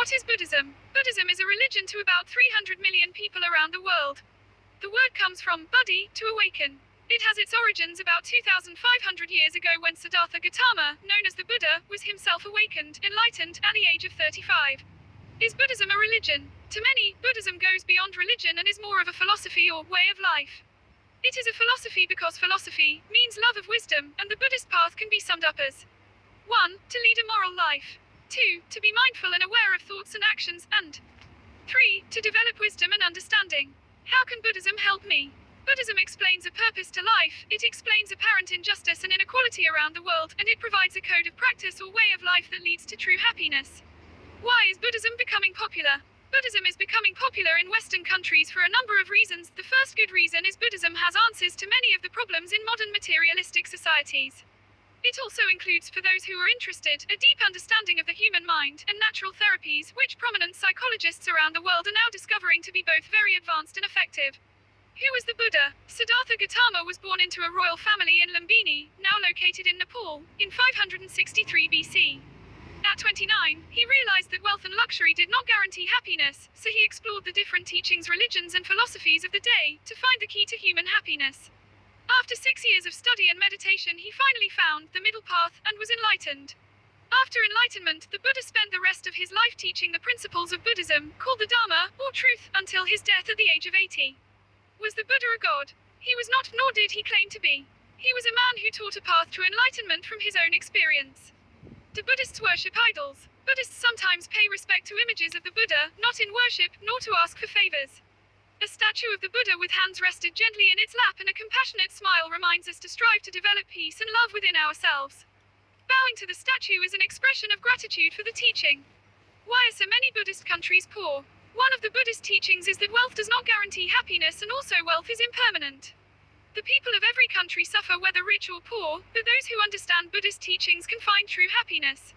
What is Buddhism? Buddhism is a religion to about 300 million people around the world. The word comes from buddhi, to awaken. It has its origins about 2,500 years ago when Siddhartha Gautama, known as the Buddha, was himself awakened, enlightened, at the age of 35. Is Buddhism a religion? To many, Buddhism goes beyond religion and is more of a philosophy or way of life. It is a philosophy because philosophy means love of wisdom, and the Buddhist path can be summed up as 1. To lead a moral life. 2. To be mindful and aware of thoughts and actions, and 3. To develop wisdom and understanding. How can Buddhism help me? Buddhism explains a purpose to life, it explains apparent injustice and inequality around the world, and it provides a code of practice or way of life that leads to true happiness. Why is Buddhism becoming popular? Buddhism is becoming popular in Western countries for a number of reasons. The first good reason is Buddhism has answers to many of the problems in modern materialistic societies. It also includes, for those who are interested, a deep understanding of the human mind and natural therapies, which prominent psychologists around the world are now discovering to be both very advanced and effective. Who was the Buddha? Siddhartha Gautama was born into a royal family in Lumbini, now located in Nepal, in 563 BC. At 29, he realized that wealth and luxury did not guarantee happiness, so he explored the different teachings, religions, and philosophies of the day to find the key to human happiness. After 6 years of study and meditation, he finally found the middle path and was enlightened. After enlightenment, the Buddha spent the rest of his life teaching the principles of Buddhism, called the Dharma, or truth, until his death at the age of 80. Was the Buddha a god? He was not, nor did he claim to be. He was a man who taught a path to enlightenment from his own experience. Do Buddhists worship idols? Buddhists sometimes pay respect to images of the Buddha, not in worship, nor to ask for favors. A statue of the Buddha with hands rested gently in its lap and a compassionate smile reminds us to strive to develop peace and love within ourselves. Bowing to the statue is an expression of gratitude for the teaching. Why are so many Buddhist countries poor? One of the Buddhist teachings is that wealth does not guarantee happiness, and also wealth is impermanent. The people of every country suffer, whether rich or poor, but those who understand Buddhist teachings can find true happiness.